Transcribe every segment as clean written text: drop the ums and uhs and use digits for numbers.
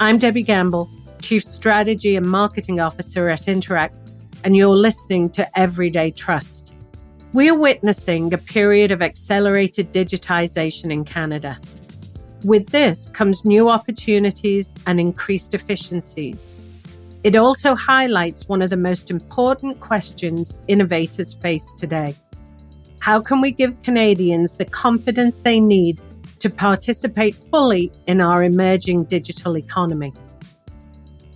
I'm Debbie Gamble, Chief Strategy and Marketing Officer at Interac, and you're listening to Everyday Trust. We are witnessing a period of accelerated digitization in Canada. With this comes new opportunities and increased efficiencies. It also highlights one of the most important questions innovators face today. How can we give Canadians the confidence they need to participate fully in our emerging digital economy?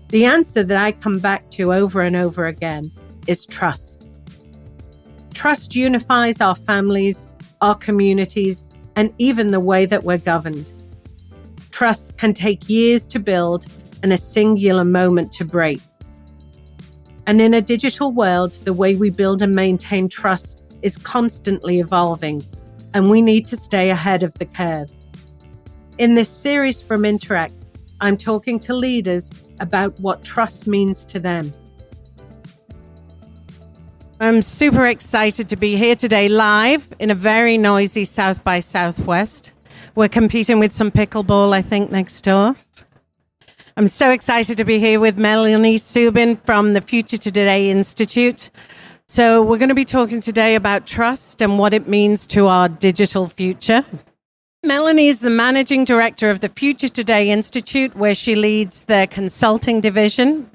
The answer that I come back to over and over again is trust. Trust unifies our families, our communities, and even the way that we're governed. Trust can take years to build and a singular moment to break. And in a digital world, the way we build and maintain trust is constantly evolving, and we need to stay ahead of the curve. In this series from Interac, I'm talking to leaders about what trust means to them. I'm super excited to be here today live in a very noisy South by Southwest. We're competing with some pickleball, I think, next door. I'm so excited to be here with Melanie Subin from the Future Today Institute. So we're going to be talking today about trust and what it means to our digital future. Melanie is the Managing Director of the Future Today Institute, where she leads the consulting division.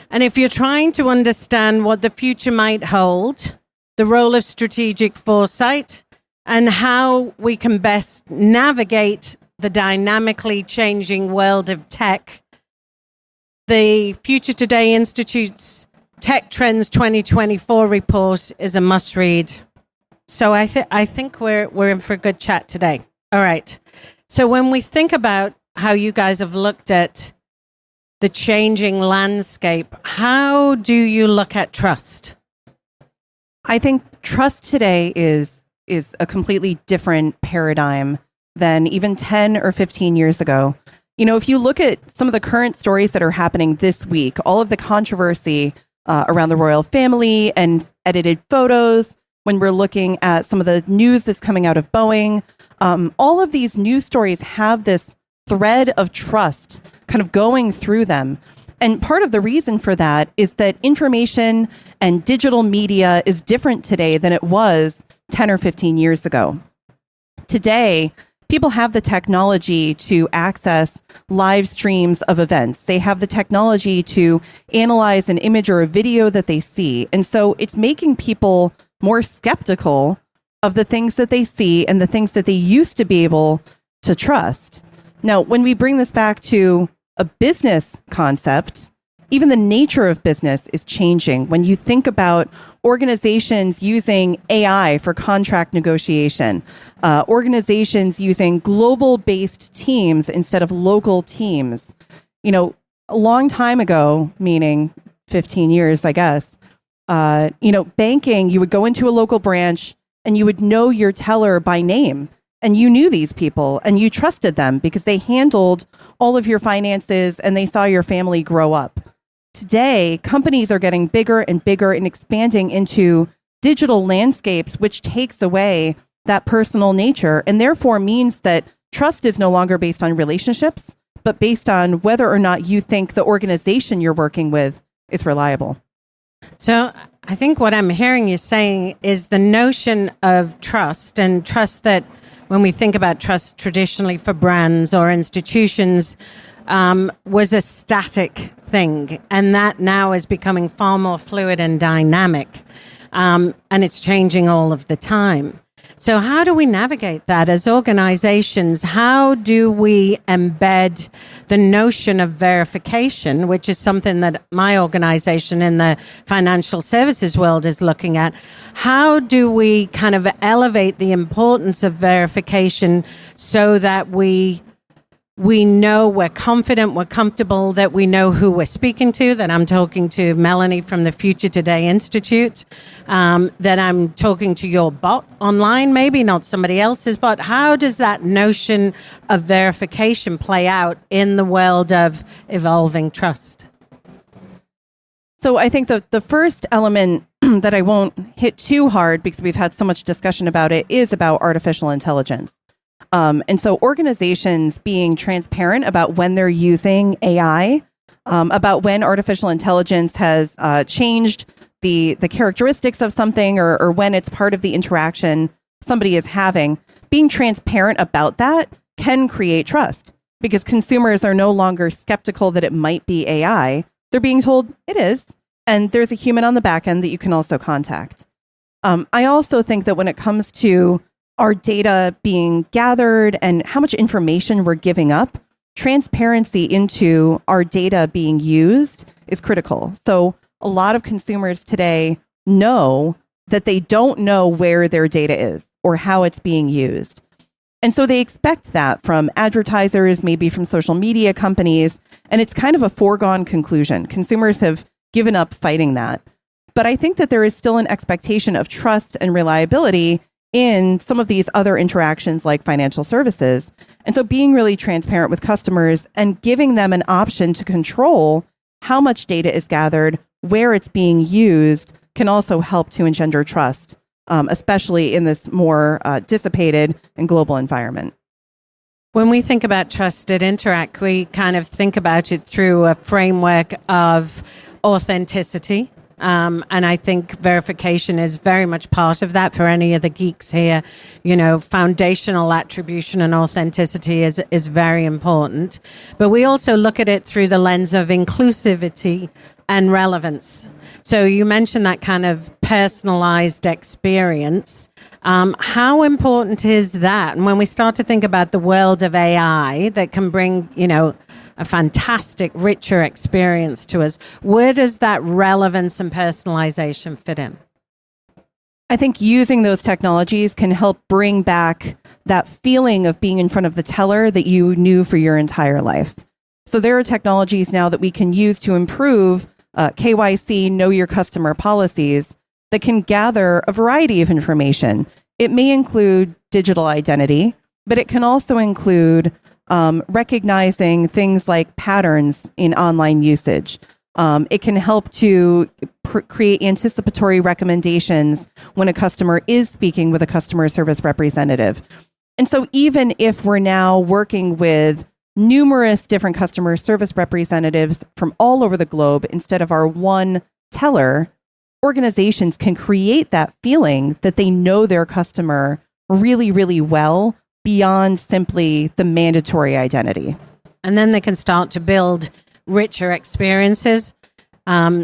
And if you're trying to understand what the future might hold, the role of strategic foresight, and how we can best navigate the dynamically changing world of tech, the Future Today Institute's Tech Trends 2024 report is a must-read. So I think we're in for a good chat today. All right. So when we think about how you guys have looked at the changing landscape, how do you look at trust? I think trust today is a completely different paradigm than even 10 or 15 years ago. You know, if you look at some of the current stories that are happening this week, all of the controversy around the royal family and edited photos, when we're looking at some of the news that's coming out of Boeing, all of these news stories have this thread of trust kind of going through them. And part of the reason for that is that information and digital media is different today than it was 10 or 15 years ago. Today, people have the technology to access live streams of events. They have the technology to analyze an image or a video that they see. And so it's making people more skeptical of the things that they see and the things that they used to be able to trust. Now, when we bring this back to a business concept, even the nature of business is changing. When you think about organizations using AI for contract negotiation, organizations using global-based teams instead of local teams. You know, a long time ago, meaning 15 years, I guess, banking, you would go into a local branch and you would know your teller by name. And you knew these people and you trusted them because they handled all of your finances and they saw your family grow up. Today, companies are getting bigger and bigger and expanding into digital landscapes, which takes away that personal nature and therefore means that trust is no longer based on relationships, but based on whether or not you think the organization you're working with is reliable. So I think what I'm hearing you saying is the notion of trust, and trust that when we think about trust traditionally for brands or institutions, was a static thing, and that now is becoming far more fluid and dynamic, and it's changing all of the time. So how do we navigate that as organizations? How do we embed the notion of verification, which is something that my organization in the financial services world is looking at? How do we kind of elevate the importance of verification so that we know we're confident, we're comfortable, that we know who we're speaking to, that I'm talking to Melanie from the Future Today Institute, that I'm talking to your bot online, maybe not somebody else's bot. How does that notion of verification play out in the world of evolving trust? So I think the first element that I won't hit too hard because we've had so much discussion about it is about artificial intelligence. And so organizations being transparent about when they're using AI, about when artificial intelligence has changed the characteristics of something, or when it's part of the interaction somebody is having, being transparent about that can create trust, because consumers are no longer skeptical that it might be AI. They're being told it is, and there's a human on the back end that you can also contact. I also think that when it comes to our data being gathered and how much information we're giving up, transparency into our data being used is critical. So a lot of consumers today know that they don't know where their data is or how it's being used. And so they expect that from advertisers, maybe from social media companies, and it's kind of a foregone conclusion. Consumers have given up fighting that. But I think that there is still an expectation of trust and reliability in some of these other interactions like financial services. And so being really transparent with customers and giving them an option to control how much data is gathered, where it's being used, can also help to engender trust, especially in this more dissipated and global environment. When we think about trust at Interac, we kind of think about it through a framework of authenticity. And I think verification is very much part of that for any of the geeks here. You know, foundational attribution and authenticity is very important. But we also look at it through the lens of inclusivity and relevance. So you mentioned that kind of personalized experience. How important is that? And when we start to think about the world of AI that can bring, you know, a fantastic, richer experience to us, where does that relevance and personalization fit in? I think using those technologies can help bring back that feeling of being in front of the teller that you knew for your entire life. So there are technologies now that we can use to improve KYC, know your customer policies, that can gather a variety of information. It may include digital identity, but it can also include recognizing things like patterns in online usage. It can help to create anticipatory recommendations when a customer is speaking with a customer service representative. And so even if we're now working with numerous different customer service representatives from all over the globe instead of our one teller, organizations can create that feeling that they know their customer really, really well beyond simply the mandatory identity. And then they can start to build richer experiences,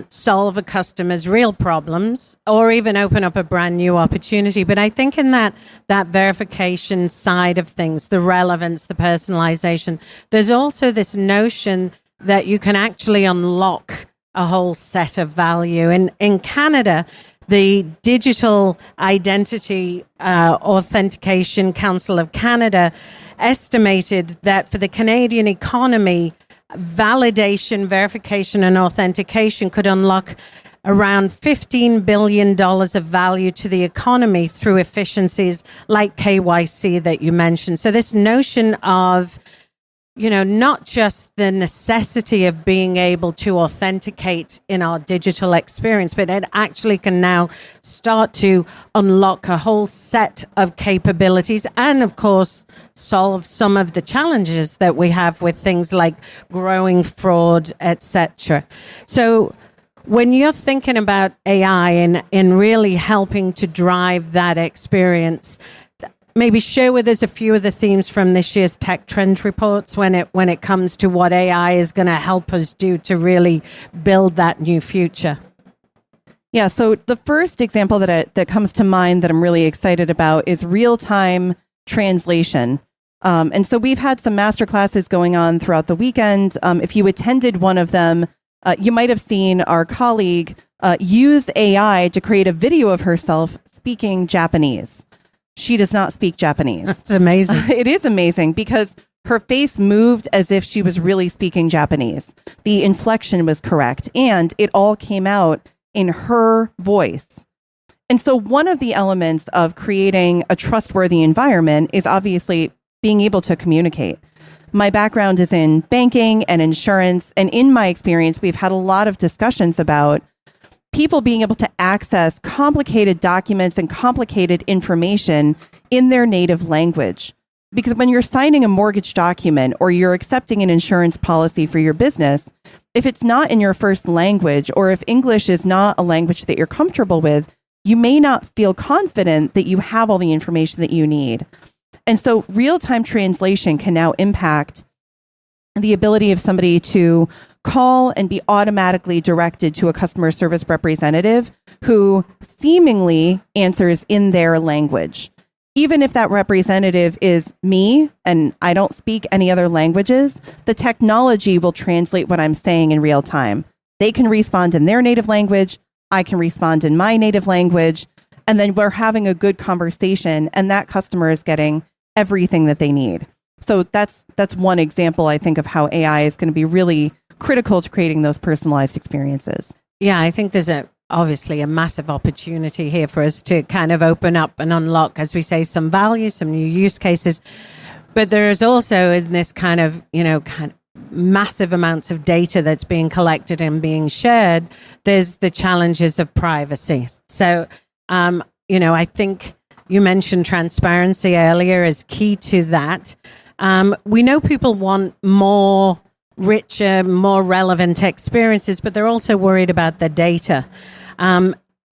solve a customer's real problems, or even open up a brand new opportunity. But I think in that verification side of things, the relevance, the personalization, there's also this notion that you can actually unlock a whole set of value. In Canada, the Digital Identity Authentication Council of Canada estimated that for the Canadian economy, validation, verification, and authentication could unlock around $15 billion of value to the economy through efficiencies like KYC that you mentioned. So this notion of, you know, not just the necessity of being able to authenticate in our digital experience, but it actually can now start to unlock a whole set of capabilities and, of course, solve some of the challenges that we have with things like growing fraud, etc. So when you're thinking about AI in really helping to drive that experience, maybe share with us a few of the themes from this year's tech trend reports when it comes to what AI is going to help us do to really build that new future. Yeah, so the first example that comes to mind that I'm really excited about is real-time translation. And so we've had some masterclasses going on throughout the weekend. If you attended one of them, you might have seen our colleague use AI to create a video of herself speaking Japanese. She does not speak Japanese. That's amazing. It is amazing because her face moved as if she was really speaking Japanese. The inflection was correct, and it all came out in her voice. And so one of the elements of creating a trustworthy environment is obviously being able to communicate. My background is in banking and insurance, and in my experience, we've had a lot of discussions about people being able to access complicated documents and complicated information in their native language. Because when you're signing a mortgage document or you're accepting an insurance policy for your business, if it's not in your first language, or if English is not a language that you're comfortable with, you may not feel confident that you have all the information that you need. And so real-time translation can now impact the ability of somebody to call and be automatically directed to a customer service representative who seemingly answers in their language. Even if that representative is me and I don't speak any other languages, the technology will translate what I'm saying in real time. They can respond in their native language. I can respond in my native language. And then we're having a good conversation, and that customer is getting everything that they need. So that's one example, I think, of how AI is going to be really critical to creating those personalized experiences. Yeah, I think there's obviously a massive opportunity here for us to kind of open up and unlock, as we say, some value, some new use cases. But there's also in this kind of massive amounts of data that's being collected and being shared, there's the challenges of privacy. So, I think you mentioned transparency earlier as key to that. We know people want more richer, more relevant experiences, but they're also worried about the data.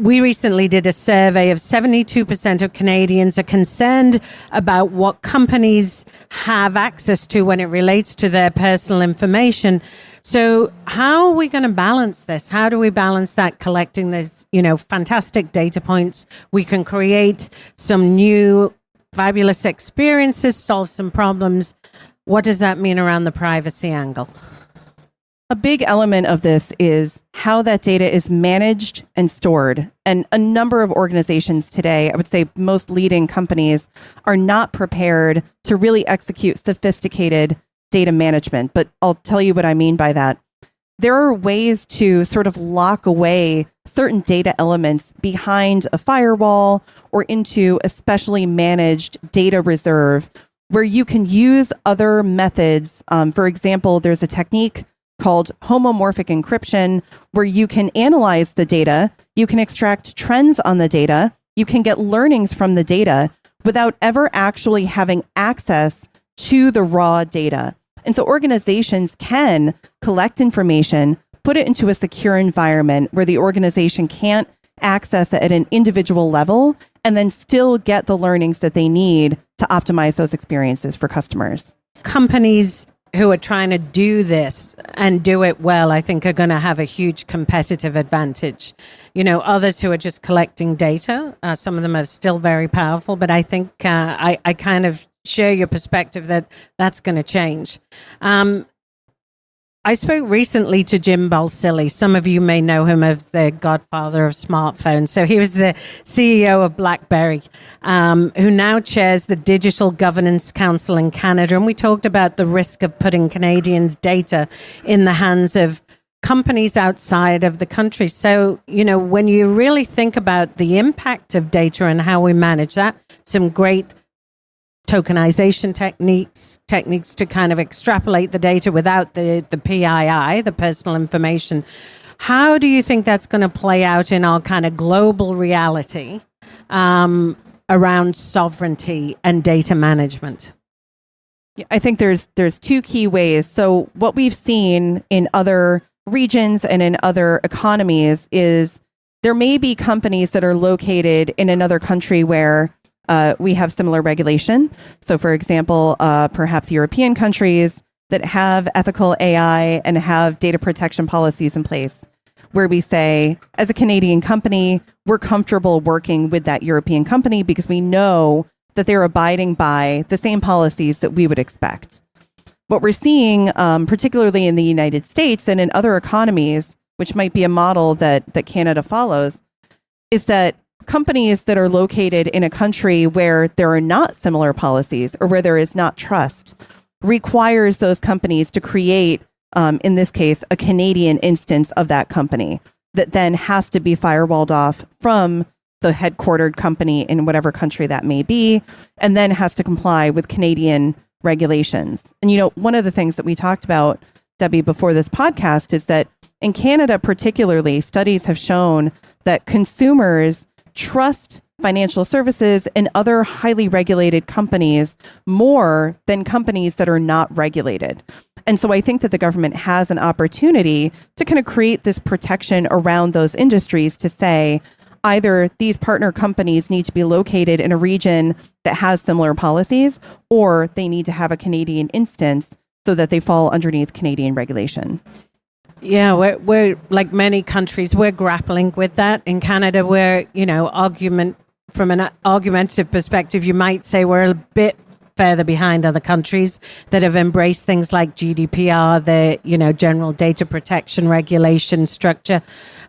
We recently did a survey of 72% of Canadians are concerned about what companies have access to when it relates to their personal information. So how are we going to balance this? How do we balance that, collecting this, fantastic data points? We can create some new fabulous experiences, solve some problems. What does that mean around the privacy angle? A big element of this is how that data is managed and stored. And a number of organizations today, I would say most leading companies, are not prepared to really execute sophisticated data management. But I'll tell you what I mean by that. There are ways to sort of lock away certain data elements behind a firewall or into a specially managed data reserve where you can use other methods. For example, there's a technique called homomorphic encryption, where you can analyze the data, you can extract trends on the data, you can get learnings from the data without ever actually having access to the raw data. And so organizations can collect information, put it into a secure environment where the organization can't access it at an individual level, and then still get the learnings that they need to optimize those experiences for customers. Companies who are trying to do this and do it well, I think, are going to have a huge competitive advantage. Others who are just collecting data, some of them are still very powerful, but I think I kind of share your perspective that that's going to change. I spoke recently to Jim Balsillie. Some of you may know him as the godfather of smartphones. So he was the CEO of BlackBerry, who now chairs the Digital Governance Council in Canada. And we talked about the risk of putting Canadians' data in the hands of companies outside of the country. So, when you really think about the impact of data and how we manage that, some great tokenization techniques to kind of extrapolate the data without the PII, the personal information. How do you think that's going to play out in our kind of global reality around sovereignty and data management? I think there's two key ways. So what we've seen in other regions and in other economies is there may be companies that are located in another country where we have similar regulation. So, for example, perhaps European countries that have ethical AI and have data protection policies in place, where we say, as a Canadian company, we're comfortable working with that European company because we know that they're abiding by the same policies that we would expect. What we're seeing, particularly in the United States and in other economies, which might be a model that Canada follows, is that companies that are located in a country where there are not similar policies or where there is not trust requires those companies to create, in this case, a Canadian instance of that company that then has to be firewalled off from the headquartered company in whatever country that may be, and then has to comply with Canadian regulations. And, one of the things that we talked about, Debbie, before this podcast is that in Canada particularly, studies have shown that consumers trust financial services, and other highly regulated companies more than companies that are not regulated. And so I think that the government has an opportunity to kind of create this protection around those industries to say, either these partner companies need to be located in a region that has similar policies, or they need to have a Canadian instance so that they fall underneath Canadian regulation. Yeah, we're like many countries, we're grappling with that. In Canada, we're, from an argumentative perspective, you might say we're a bit further behind other countries that have embraced things like GDPR, the general data protection regulation structure.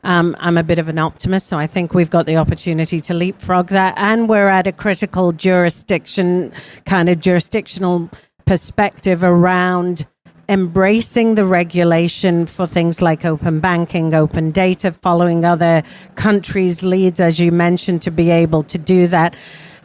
I'm a bit of an optimist, so I think we've got the opportunity to leapfrog that, and we're at a critical jurisdictional perspective around embracing the regulation for things like open banking, open data, following other countries' leads, as you mentioned, to be able to do that.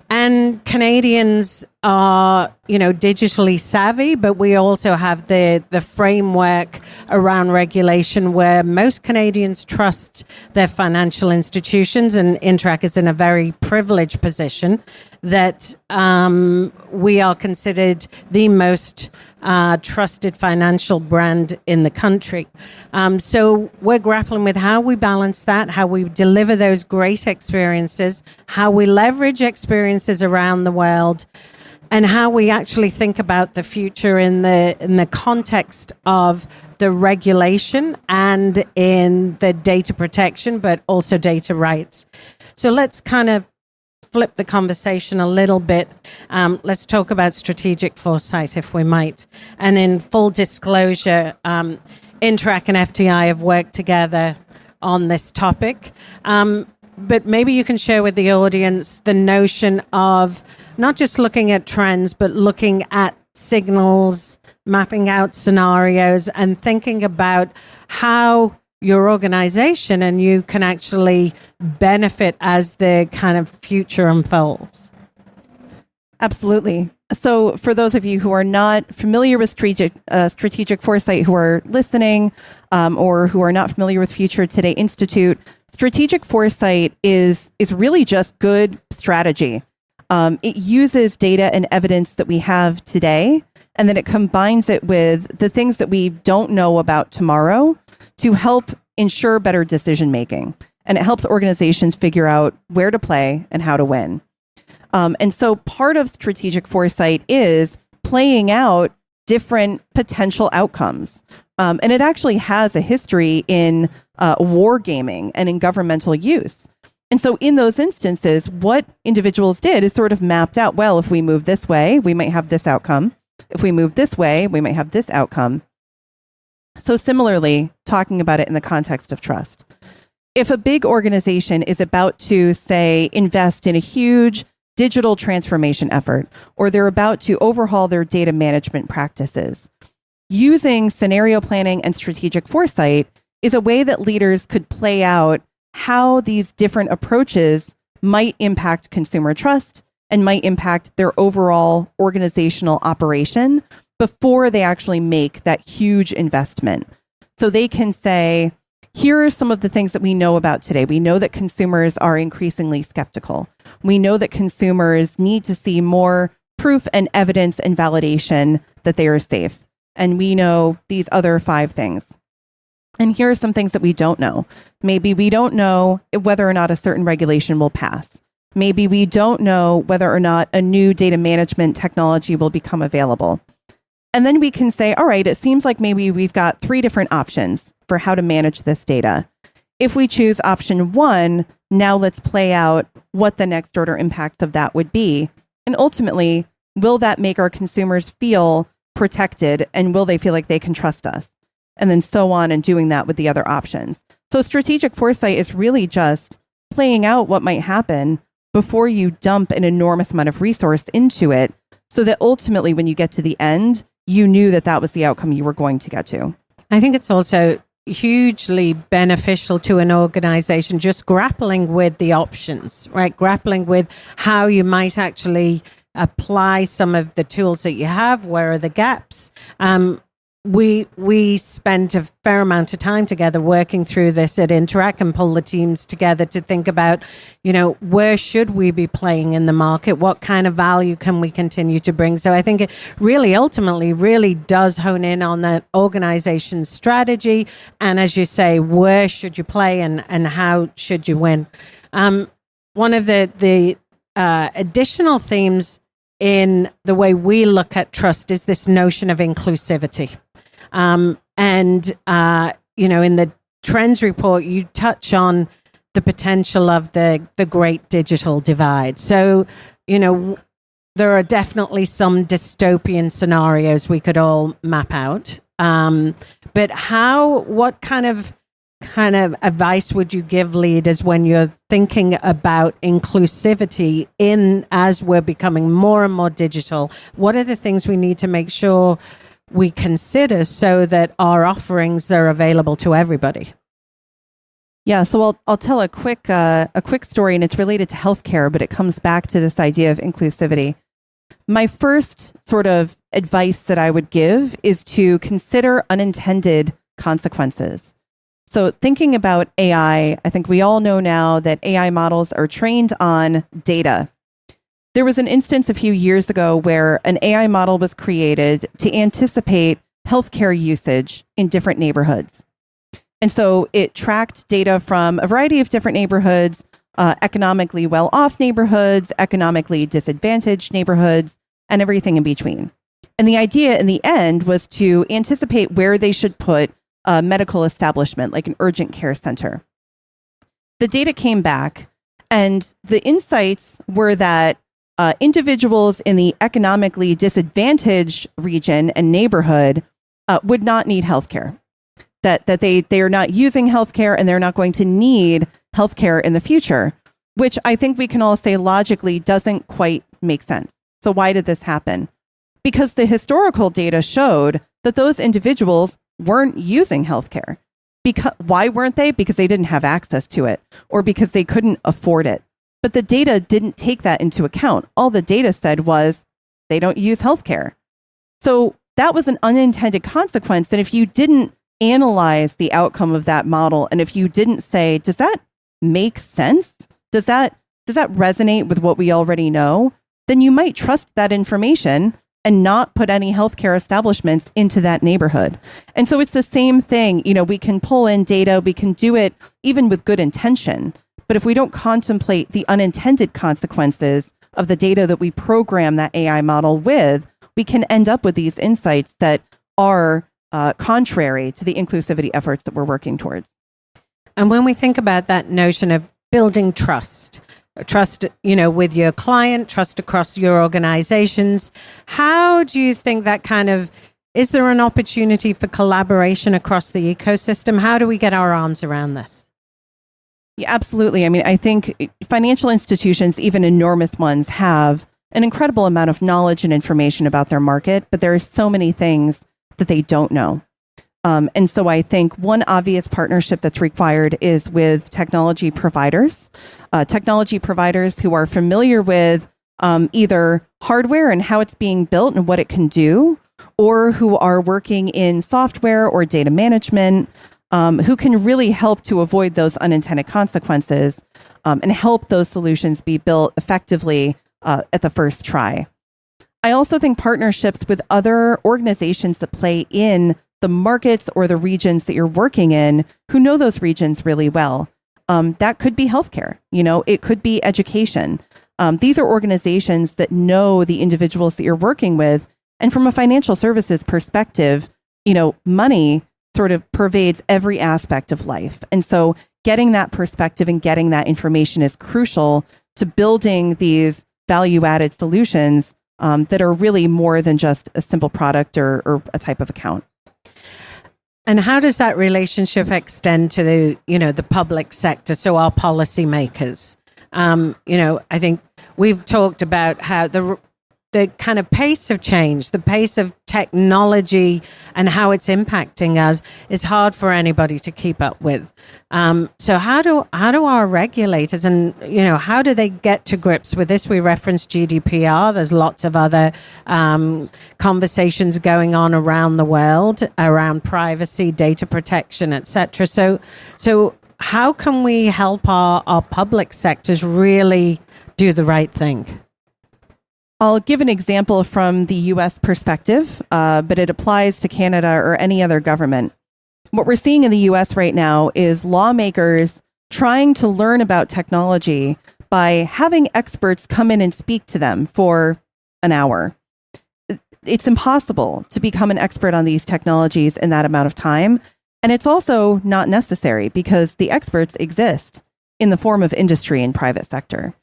And Canadians are, digitally savvy, but we also have the framework around regulation where most Canadians trust their financial institutions, and Interac is in a very privileged position that we are considered the most trusted financial brand in the country. So we're grappling with how we balance that, how we deliver those great experiences, how we leverage experiences around the world, and how we actually think about the future in the context of the regulation and in the data protection, but also data rights. So let's kind of flip the conversation a little bit. Let's talk about strategic foresight, if we might. And in full disclosure, Interac and FTI have worked together on this topic. But maybe you can share with the audience the notion of not just looking at trends, but looking at signals, mapping out scenarios, and thinking about how your organization and you can actually benefit as the kind of future unfolds. Absolutely. So for those of you who are not familiar with strategic foresight, who are listening, or who are not familiar with Future Today Institute, strategic foresight is really just good strategy. It uses data and evidence that we have today, and then it combines it with the things that we don't know about tomorrow to help ensure better decision making. And it helps organizations figure out where to play and how to win. And so part of strategic foresight is playing out different potential outcomes. And it actually has a history in wargaming and in governmental use. And so in those instances, what individuals did is sort of mapped out, well, if we move this way, we might have this outcome. If we move this way, we might have this outcome. So similarly, talking about it in the context of trust. If a big organization is about to, say, invest in a huge digital transformation effort, or they're about to overhaul their data management practices, using scenario planning and strategic foresight is a way that leaders could play out how these different approaches might impact consumer trust and might impact their overall organizational operation before they actually make that huge investment. So they can say, here are some of the things that we know about today. We know that consumers are increasingly skeptical. We know that consumers need to see more proof and evidence and validation that they are safe. And we know these other 5 things. And here are some things that we don't know. Maybe we don't know whether or not a certain regulation will pass. Maybe we don't know whether or not a new data management technology will become available. And then we can say, all right, it seems like maybe we've got 3 different options for how to manage this data. If we choose option 1, now let's play out what the next order impacts of that would be. And ultimately, will that make our consumers feel protected, and will they feel like they can trust us? And then so on, and doing that with the other options. So strategic foresight is really just playing out what might happen before you dump an enormous amount of resource into it, so that ultimately when you get to the end, you knew that that was the outcome you were going to get to. I think it's also hugely beneficial to an organization just grappling with the options, right? Grappling with how you might actually apply some of the tools that you have. Where are the gaps? we spent a fair amount of time together working through this at Interac and pull the teams together to think about, where should we be playing in the market? What kind of value can we continue to bring? So I think it really ultimately really does hone in on that organization's strategy. And as you say, where should you play and how should you win? One of the additional themes in the way we look at trust is this notion of inclusivity. In the trends report, you touch on the potential of the great digital divide. So, there are definitely some dystopian scenarios we could all map out. But what kind of advice would you give leaders when you're thinking about inclusivity as we're becoming more and more digital? What are the things we need to make sure we consider so that our offerings are available to everybody? Yeah, so I'll tell a quick story, and it's related to healthcare, but it comes back to this idea of inclusivity. My first sort of advice that I would give is to consider unintended consequences. So thinking about AI, I think we all know now that AI models are trained on data. There was an instance a few years ago where an AI model was created to anticipate healthcare usage in different neighborhoods. And so it tracked data from a variety of different neighborhoods, economically well-off neighborhoods, economically disadvantaged neighborhoods, and everything in between. And the idea in the end was to anticipate where they should put a medical establishment, like an urgent care center. The data came back, and the insights were that individuals in the economically disadvantaged region and neighborhood would not need healthcare. That they are not using healthcare, and they're not going to need healthcare in the future, which I think we can all say logically doesn't quite make sense. So why did this happen? Because the historical data showed that those individuals weren't using healthcare. Why weren't they? Because they didn't have access to it, or because they couldn't afford it. But the data didn't take that into account. All the data said was they don't use healthcare. So that was an unintended consequence. And if you didn't analyze the outcome of that model, and if you didn't say, does that make sense? Does that resonate with what we already know? Then you might trust that information and not put any healthcare establishments into that neighborhood. And so it's the same thing. We can pull in data, we can do it even with good intention. But if we don't contemplate the unintended consequences of the data that we program that AI model with, we can end up with these insights that are contrary to the inclusivity efforts that we're working towards. And when we think about that notion of building trust, with your client, trust across your organizations, how do you think that is there an opportunity for collaboration across the ecosystem? How do we get our arms around this? Yeah, absolutely. I mean, I think financial institutions, even enormous ones, have an incredible amount of knowledge and information about their market, but there are so many things that they don't know. And so I think one obvious partnership that's required is with technology providers who are familiar with either hardware and how it's being built and what it can do, or who are working in software or data management, who can really help to avoid those unintended consequences and help those solutions be built effectively at the first try. I also think partnerships with other organizations that play in the markets or the regions that you're working in, who know those regions really well. That could be healthcare, it could be education. These are organizations that know the individuals that you're working with. And from a financial services perspective, money sort of pervades every aspect of life. And so getting that perspective and getting that information is crucial to building these value-added solutions that are really more than just a simple product or a type of account. And how does that relationship extend to the public sector, so our policymakers? I think we've talked about how the the kind of pace of change, the pace of technology and how it's impacting us is hard for anybody to keep up with. So how do our regulators and, how do they get to grips with this? We referenced GDPR. There's lots of other conversations going on around the world around privacy, data protection, etc. So how can we help our public sectors really do the right thing? I'll give an example from the US perspective, but it applies to Canada or any other government. What we're seeing in the US right now is lawmakers trying to learn about technology by having experts come in and speak to them for an hour. It's impossible to become an expert on these technologies in that amount of time. And it's also not necessary because the experts exist in the form of industry and private sector.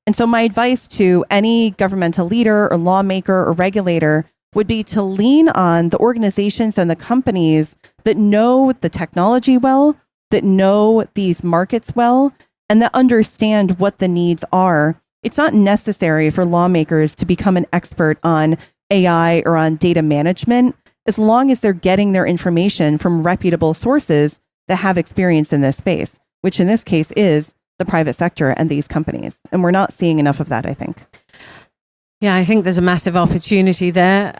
And so my advice to any governmental leader or lawmaker or regulator would be to lean on the organizations and the companies that know the technology well, that know these markets well, and that understand what the needs are. It's not necessary for lawmakers to become an expert on AI or on data management, as long as they're getting their information from reputable sources that have experience in this space, which in this case is the private sector and these companies. And we're not seeing enough of that, I think. Yeah, I think there's a massive opportunity there.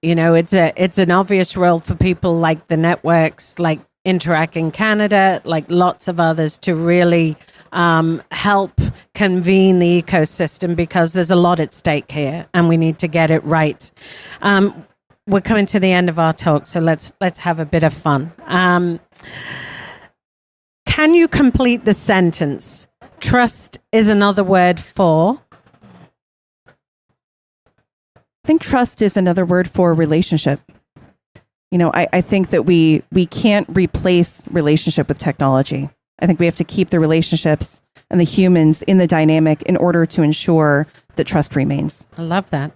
It's an obvious role for people like the networks, like Interac in Canada, like lots of others, to really help convene the ecosystem, because there's a lot at stake here and we need to get it right. We're coming to the end of our talk, so let's have a bit of fun. Can you complete the sentence? Trust is another word for? I think trust is another word for relationship. I think that we can't replace relationship with technology. I think we have to keep the relationships and the humans in the dynamic in order to ensure that trust remains. I love that.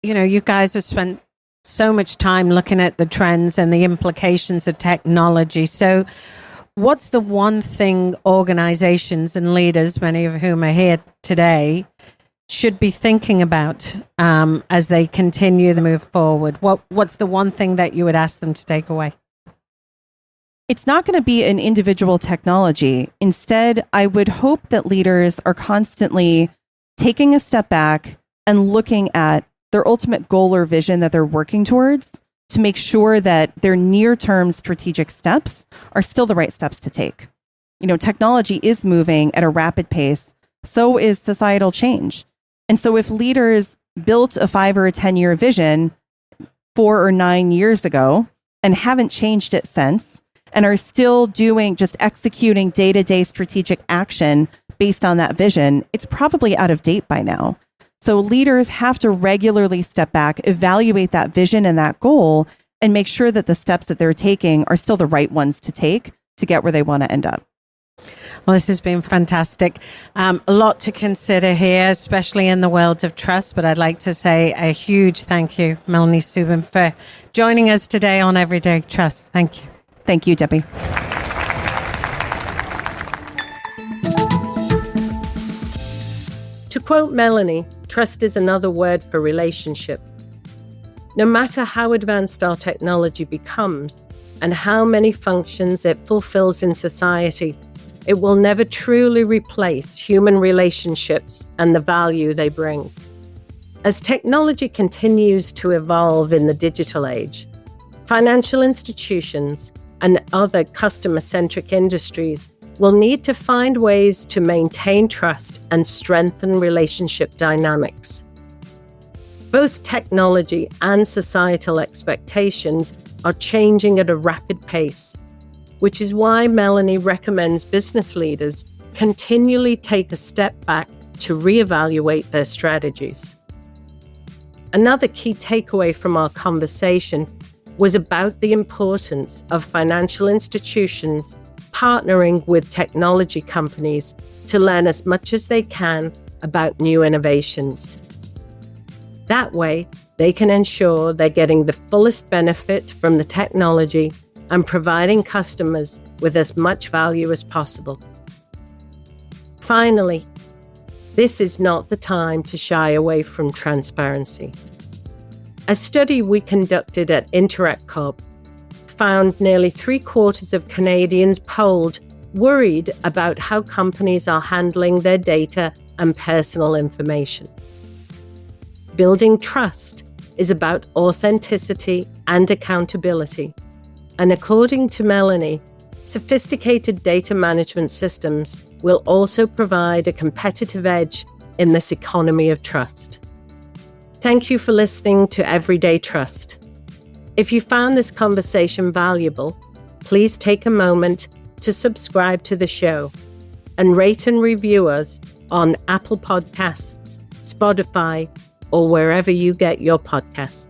You guys have spent so much time looking at the trends and the implications of technology. So what's the one thing organizations and leaders, many of whom are here today, should be thinking about as they continue to move forward? What's the one thing that you would ask them to take away? It's not going to be an individual technology. Instead, I would hope that leaders are constantly taking a step back and looking at their ultimate goal or vision that they're working towards to make sure that their near-term strategic steps are still the right steps to take. Technology is moving at a rapid pace. So is societal change. And so if leaders built a 5 or a 10-year vision 4 or 9 years ago and haven't changed it since, and are still just executing day-to-day strategic action based on that vision, it's probably out of date by now. So leaders have to regularly step back, evaluate that vision and that goal, and make sure that the steps that they're taking are still the right ones to take to get where they want to end up. Well, this has been fantastic. A lot to consider here, especially in the world of trust. But I'd like to say a huge thank you, Melanie Subin, for joining us today on Everyday Trust. Thank you. Thank you, Debbie. To quote Melanie, trust is another word for relationship. No matter how advanced our technology becomes and how many functions it fulfills in society, it will never truly replace human relationships and the value they bring. As technology continues to evolve in the digital age, financial institutions and other customer-centric industries will need to find ways to maintain trust and strengthen relationship dynamics. Both technology and societal expectations are changing at a rapid pace, which is why Melanie recommends business leaders continually take a step back to reevaluate their strategies. Another key takeaway from our conversation was about the importance of financial institutions partnering with technology companies to learn as much as they can about new innovations. That way, they can ensure they're getting the fullest benefit from the technology and providing customers with as much value as possible. Finally, This is not the time to shy away from transparency. A study we conducted at Interac Corp found nearly 3/4 of Canadians polled worried about how companies are handling their data and personal information. Building trust is about authenticity and accountability. And according to Melanie, sophisticated data management systems will also provide a competitive edge in this economy of trust. Thank you for listening to Everyday Trust. If you found this conversation valuable, please take a moment to subscribe to the show and rate and review us on Apple Podcasts, Spotify, or wherever you get your podcasts.